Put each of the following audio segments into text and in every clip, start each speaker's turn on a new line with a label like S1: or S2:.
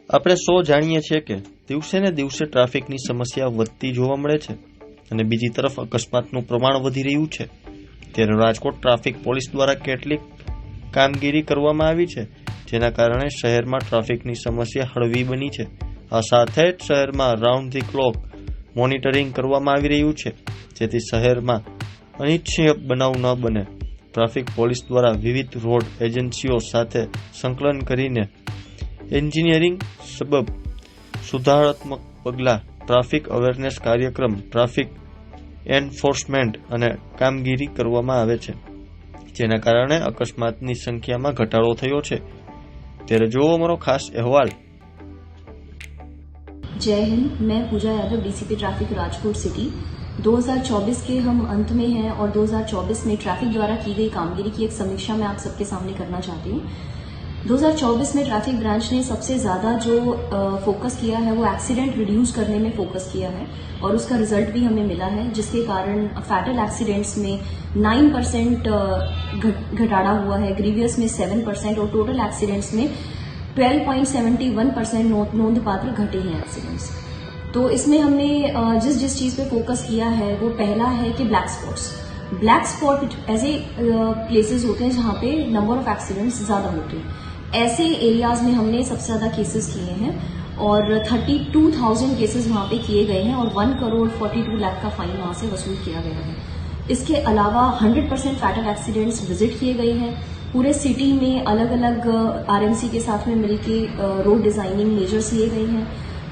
S1: આપણે સૌ જાણીએ છીએ કે દિવસે ને દિવસે ટ્રાફિકની સમસ્યા વધતી જોવા મળે છે અને બીજી તરફ અકસ્માતનું પ્રમાણ વધી રહ્યું છે। ત્યારે રાજકોટ ટ્રાફિક પોલીસ દ્વારા કેટલીક કામગીરી કરવામાં આવી છે, જેના કારણે શહેરમાં ટ્રાફિકની સમસ્યા હળવી બની છે। આ સાથે જ શહેરમાં રાઉન્ડ ધી ક્લોક મોનિટરિંગ કરવામાં આવી રહ્યું છે, જેથી શહેરમાં અનિચ્છનીય બનાવ ન બને। ટ્રાફિક પોલીસ દ્વારા વિવિધ રોડ એજન્સીઓ સાથે સંકલન કરીને એન્જિનિયરિંગ સબબ સુધારાત્મક પગલાં, ટ્રાફિક અવેરનેસ કાર્યક્રમ, ટ્રાફિક એન્ફોર્સમેન્ટ અને કામગીરી કરવામાં આવે છે, જેના કારણે અકસ્માતની સંખ્યામાં ઘટાડો થયો છે। ત્યારે જોવો અમારો ખાસ અહેવાલ।
S2: जय हिंद, मैं Pooja Yadav, DCP traffic Rajkot city. 2024 के हम अंत में हैं और 2024 में ट्रैफिक द्वारा की गई कामगिरी की एक समीक्षा मैं आप सबके सामने करना चाहती हूँ। 2024 में ट्रैफिक ब्रांच ने सबसे ज्यादा जो फोकस किया है वो एक्सीडेंट रिड्यूस करने में फोकस किया है और उसका रिजल्ट भी हमें मिला है, जिसके कारण फैटल एक्सीडेंट्स में 9% घटाड़ा हुआ है, ग्रीवियस में 7% और टोटल एक्सीडेंट्स में 12.71% नोंदपात्र घटे हैं एक्सीडेंट्स। तो इसमें हमने जिस चीज पे फोकस किया है वो पहला है कि ब्लैक स्पॉट ऐसे प्लेसेस होते हैं जहां पे नंबर ऑफ एक्सीडेंट्स ज्यादा होते हैं। ऐसे एरियाज में हमने सबसे ज्यादा केसेस किए हैं और 32,000 केसेस वहां पे किए गए हैं और 1,42,00,000 का फाइन वहां से वसूल किया गया है। इसके अलावा 100% फैटल एक्सीडेंट्स विजिट किए गए हैं। पूरे सिटी में अलग अलग आरएमसी के साथ में मिलकर रोड डिजाइनिंग मेजर्स लिए गए हैं।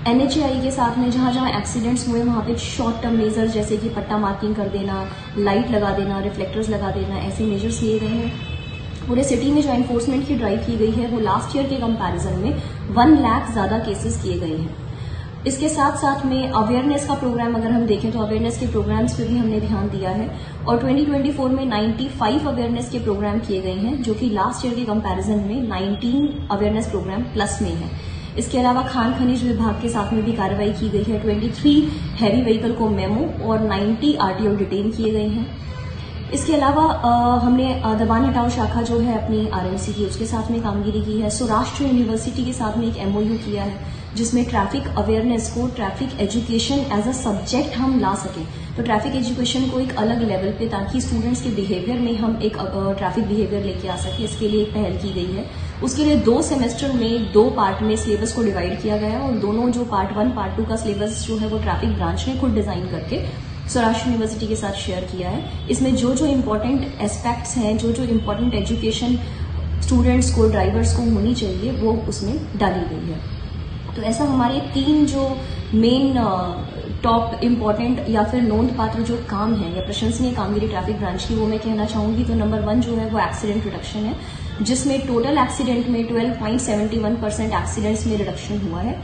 S2: एनएचएआई के साथ में जहां जहां एक्सीडेंट्स हुए वहां पे शॉर्ट टर्म मेजर्स जैसे कि पट्टा मार्किंग कर देना, लाइट लगा देना, रिफ्लेक्टर्स लगा देना, ऐसे मेजर्स लिए गए हैं। पूरे सिटी में जो एनफोर्समेंट की ड्राइव की गई है वो लास्ट ईयर के कंपैरिजन में 1 लाख ज्यादा केसेस किए गए हैं। इसके साथ साथ में अवेयरनेस का प्रोग्राम अगर हम देखें तो अवेयरनेस के प्रोग्राम्स पे भी हमने ध्यान दिया है और 2024 में 95 अवेयरनेस के प्रोग्राम किए गए हैं, जो कि लास्ट ईयर के कंपैरिजन में 19 अवेयरनेस प्रोग्राम प्लस में है। इसके अलावा खान खनिज विभाग के साथ में भी कार्रवाई की गई है। 23 हैवी व्हीकल को मेमो और 90 आरटीओ डिटेन किए गए हैं। इसके अलावा हमने दबान हटाओ शाखा जो है अपनी आरएमसी की, उसके साथ में कामगिरी की है। सौराष्ट्र यूनिवर्सिटी के साथ में एक एमओयू किया है, जिसमें ट्रैफिक अवेयरनेस को traffic education as a subject हम ला सकें। तो ट्रैफिक एजुकेशन को एक अलग लेवल पे, ताकि स्टूडेंट्स के बिहेवियर में हम एक ट्रैफिक बिहेवियर लेके आ सके, इसके लिए एक पहल की गई है। उसके लिए 2 सेमेस्टर में 2 पार्ट में सिलेबस को डिवाइड किया गया है और दोनों जो पार्ट 1 पार्ट 2 का सिलेबस जो है वो ट्रैफिक ब्रांच ने खुद डिजाइन करके सौराष्ट्र यूनिवर्सिटी के साथ शेयर किया है। इसमें जो जो इम्पोर्टेंट एस्पेक्ट्स हैं, जो जो इम्पोर्टेंट एजुकेशन स्टूडेंट्स को, ड्राइवर्स को होनी चाहिए, वो उसमें डाली गई है। तो ऐसा हमारे 3 जो मेन टॉप इम्पोर्टेंट या फिर नोंदपात्र जो काम है या प्रशंसनीय कामगिरी ट्रैफिक ब्रांच की, वो मैं कहना चाहूंगी। तो नंबर 1 जो है वो एक्सीडेंट रिडक्शन है, जिसमें टोटल एक्सीडेंट में 12.71% एक्सीडेंट्स में रिडक्शन हुआ है।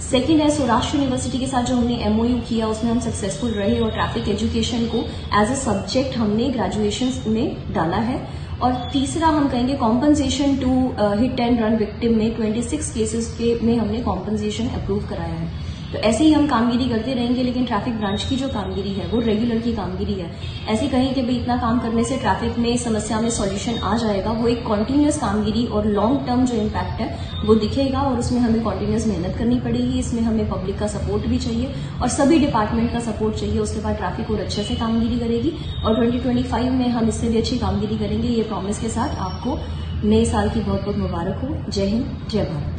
S2: सेकेंड है सौराष्ट्र यूनिवर्सिटी के साथ जो हमने एमओयू किया, उसमें हम सक्सेसफुल रहे और ट्रैफिक एजुकेशन को एज अ सब्जेक्ट हमने ग्रेजुएशन में डाला है। और तीसरा हम कहेंगे compensation to hit and run victim में 26 केसेस के में हमने कॉम्पनसेशन अप्रूव कराया है। तो ऐसे ही हम कामगिरी करते रहेंगे, लेकिन ट्रैफिक ब्रांच की जो कामगिरी है वो रेगुलर की कामगिरी है। ऐसे कहीं कि भाई इतना काम करने से ट्रैफिक में समस्या में सॉल्यूशन आ जाएगा, वो एक कॉन्टिन्यूअस कामगिरी और लॉन्ग टर्म जो इम्पैक्ट है वो दिखेगा और उसमें हमें कॉन्टिन्यूअस मेहनत करनी पड़ेगी। इसमें हमें पब्लिक का सपोर्ट भी चाहिए और सभी डिपार्टमेंट का सपोर्ट चाहिए। उसके बाद ट्रैफिक और अच्छे से कामगिरी करेगी और 2025 में हम इससे भी अच्छी कामगिरी करेंगे। ये प्रॉमिस के साथ आपको नए साल की बहुत बहुत मुबारक हो। जय हिंद, जय भारत।